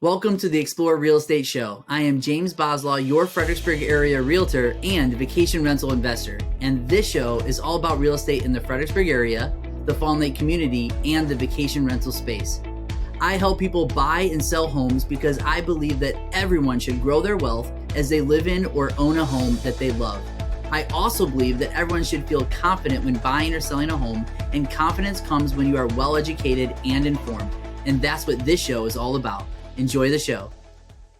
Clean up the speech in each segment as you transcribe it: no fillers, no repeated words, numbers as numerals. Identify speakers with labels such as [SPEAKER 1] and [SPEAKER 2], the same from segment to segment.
[SPEAKER 1] Welcome to the Explore Real Estate Show. I am James Boslaw, your Fredericksburg area realtor and vacation rental investor. And this show is all about real estate in the Fredericksburg area, the Fawn Lake community, and the vacation rental space. I help people buy and sell homes because I believe that everyone should grow their wealth as they live in or own a home that they love. I also believe that everyone should feel confident when buying or selling a home, and confidence comes when you are well educated and informed. And that's what this show is all about. Enjoy the show.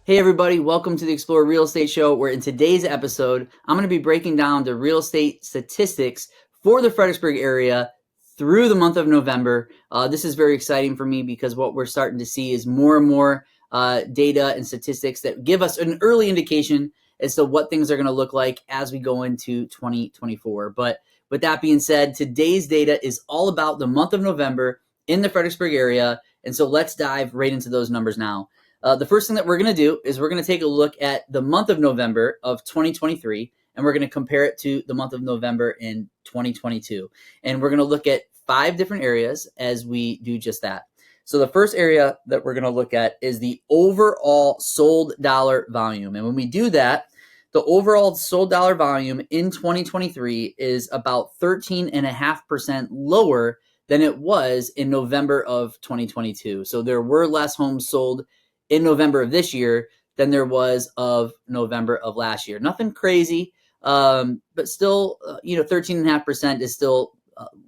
[SPEAKER 1] Hey everybody, welcome to the Explore Real Estate Show, where in today's episode, I'm going to be breaking down the real estate statistics for the Fredericksburg area through the month of November. This is very exciting for me because what we're starting to see is more and more data and statistics that give us an early indication as to what things are going to look like as we go into 2024. But with that being said, today's data is all about the month of November in the Fredericksburg area. And so let's dive right into those numbers now. The first thing that we're going to do is we're going to take a look at the month of November of 2023, and we're going to compare it to the month of November in 2022. And we're going to look at 5 different areas as we do just that. So the first area that we're going to look at is the overall sold dollar volume. And when we do that, the overall sold dollar volume in 2023 is about 13.5% lower than it was in November of 2022. So there were less homes sold in November of this year than there was of November of last year. Nothing crazy, but still, 13.5% is still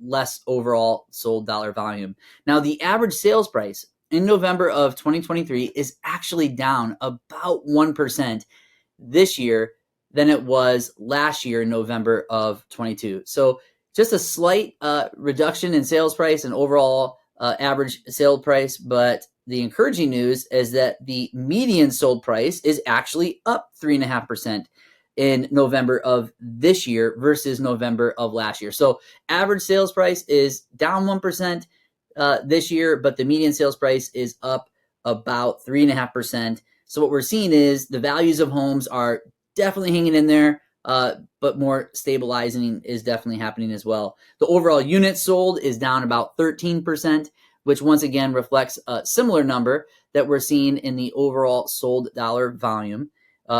[SPEAKER 1] less overall sold dollar volume. Now, the average sales price in November of 2023 is actually down about 1% this year than it was last year in November of 22. So just a slight reduction in sales price and overall average sale price. But the encouraging news is that the median sold price is actually up 3.5% in November of this year versus November of last year. So average sales price is down 1% this year, but the median sales price is up about 3.5%. So what we're seeing is the values of homes are definitely hanging in there. But more stabilizing is definitely happening as well. The overall units sold is down about 13%, which once again reflects a similar number that we're seeing in the overall sold dollar volume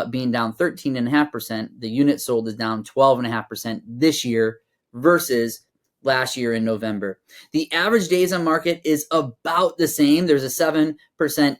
[SPEAKER 1] being down 13.5%. The units sold is down 12.5% this year versus last year in November. The average days on market is about the same. There's a 7%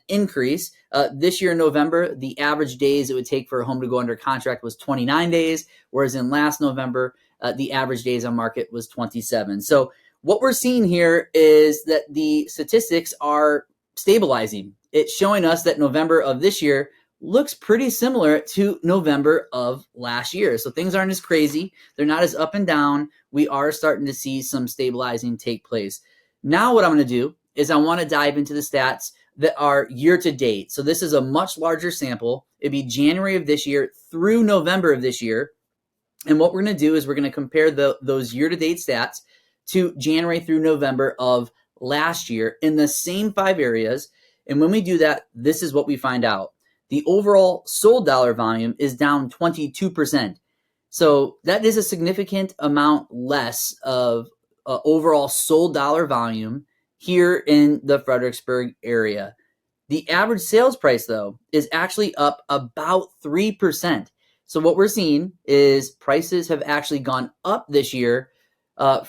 [SPEAKER 1] increase. This year in November, the average days it would take for a home to go under contract was 29 days, whereas in last November, the average days on market was 27. So what we're seeing here is that the statistics are stabilizing. It's showing us that November of this year looks pretty similar to November of last year. So things aren't as crazy. They're not as up and down. We are starting to see some stabilizing take place. Now what I'm going to do is I want to dive into the stats that are year to date. So this is a much larger sample. It'd be January of this year through November of this year. And what we're going to do is we're going to compare those year to date stats to January through November of last year in the same 5 areas. And when we do that, this is what we find out. The overall sold dollar volume is down 22%. So that is a significant amount less of overall sold dollar volume here in the Fredericksburg area. The average sales price, though, is actually up about 3%. So what we're seeing is prices have actually gone up this year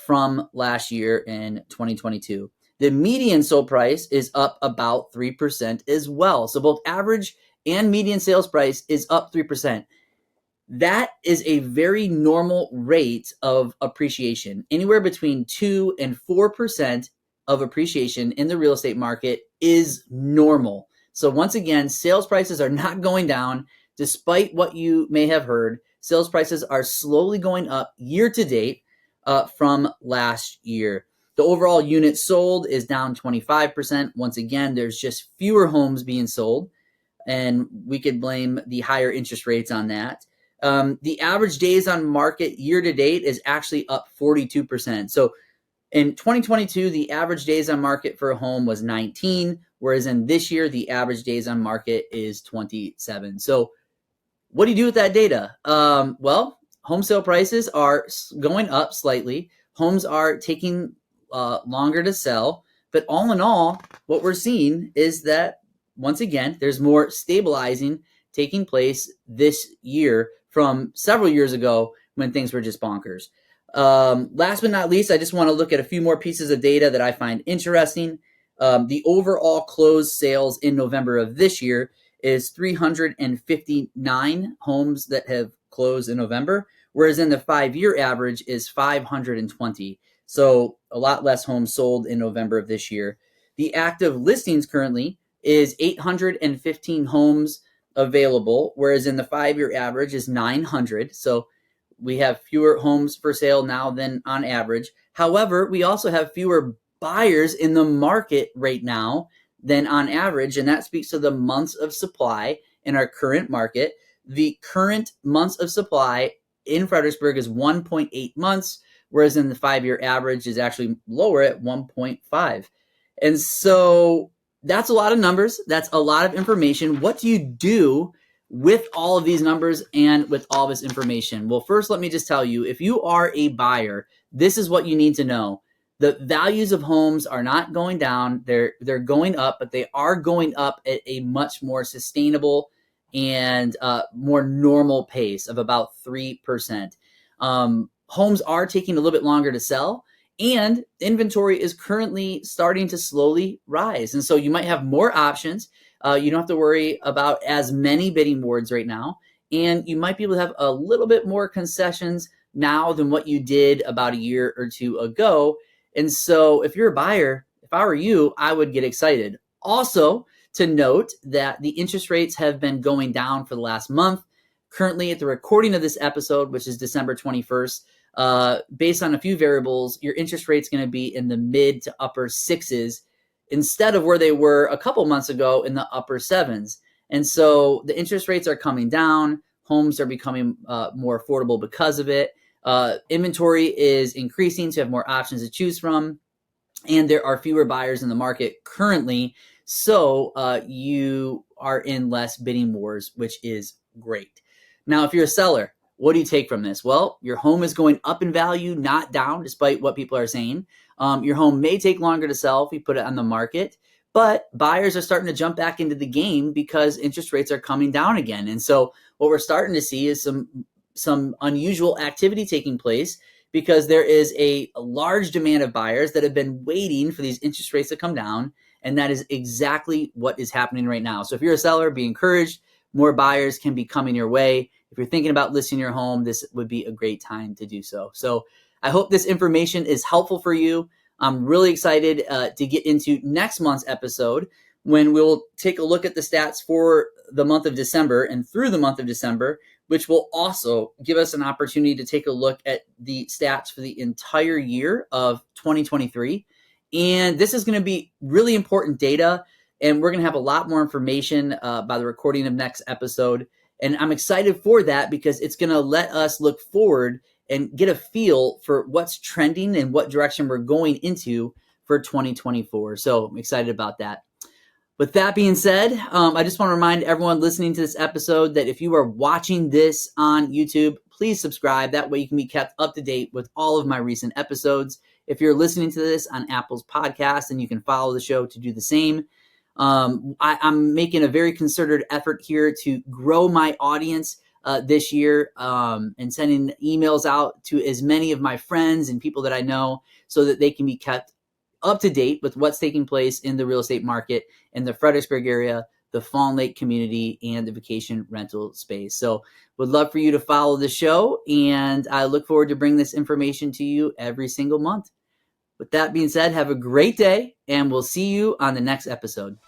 [SPEAKER 1] from last year in 2022. The median sold price is up about 3% as well. So both average and median sales price is up 3%. That is a very normal rate of appreciation. Anywhere between 2 and 4% of appreciation in the real estate market is normal. So once again, sales prices are not going down despite what you may have heard. Sales prices are slowly going up year to date from last year. The overall units sold is down 25%. Once again, there's just fewer homes being sold, and we could blame the higher interest rates on that. The average days on market year to date is actually up 42%. So in 2022, the average days on market for a home was 19, whereas in this year, the average days on market is 27. So what do you do with that data? Well, home sale prices are going up slightly. Homes are taking longer to sell. But all in all, what we're seeing is that once again, there's more stabilizing taking place this year from several years ago when things were just bonkers. Last but not least, I just want to look at a few more pieces of data that I find interesting. The overall closed sales in November of this year is 359 homes that have closed in November, whereas in the 5-year average is 520. So a lot less homes sold in November of this year. The active listings currently is 815 homes available, whereas in the 5-year average is 900. So we have fewer homes for sale now than on average. However, we also have fewer buyers in the market right now than on average, and that speaks to the months of supply in our current market. The current months of supply in Fredericksburg is 1.8 months, whereas in the 5-year average is actually lower at 1.5. And so that's a lot of numbers. That's a lot of information. What do you do with all of these numbers and with all this information? Well, first, let me just tell you, if you are a buyer, this is what you need to know. The values of homes are not going down. They're going up, but they are going up at a much more sustainable and more normal pace of about 3%. Homes are taking a little bit longer to sell, and inventory is currently starting to slowly rise. And so you might have more options. You don't have to worry about as many bidding wars right now. And you might be able to have a little bit more concessions now than what you did about a year or two ago. And so if you're a buyer, if I were you, I would get excited. Also, to note that the interest rates have been going down for the last month. Currently, at the recording of this episode, which is December 21st, based on a few variables, your interest rate's going to be in the mid to upper 6s instead of where they were a couple months ago in the upper 7s. And so the interest rates are coming down. Homes are becoming more affordable because of it. Inventory is increasing, so you have more options to choose from. And there are fewer buyers in the market currently. So you are in less bidding wars, which is great. Now, if you're a seller, what do you take from this? Well, your home is going up in value, not down, despite what people are saying. Your home may take longer to sell if you put it on the market, but buyers are starting to jump back into the game because interest rates are coming down again. And so what we're starting to see is some unusual activity taking place because there is a large demand of buyers that have been waiting for these interest rates to come down. And that is exactly what is happening right now. So if you're a seller, be encouraged. More buyers can be coming your way. If you're thinking about listing your home, this would be a great time to do so. So I hope this information is helpful for you. I'm really excited to get into next month's episode when we'll take a look at the stats for the month of December and through the month of December, which will also give us an opportunity to take a look at the stats for the entire year of 2023. And this is going to be really important data, and we're going to have a lot more information by the recording of next episode. And I'm excited for that because it's going to let us look forward and get a feel for what's trending and what direction we're going into for 2024. So I'm excited about that. With that being said, I just want to remind everyone listening to this episode that if you are watching this on YouTube, please subscribe. That way you can be kept up to date with all of my recent episodes. If you're listening to this on Apple's podcast, then you can follow the show to do the same. I'm making a very concerted effort here to grow my audience this year and sending emails out to as many of my friends and people that I know so that they can be kept up to date with what's taking place in the real estate market in the Fredericksburg area, the Fawn Lake community, and the vacation rental space. So would love for you to follow the show, and I look forward to bringing this information to you every single month. With that being said, have a great day, and we'll see you on the next episode.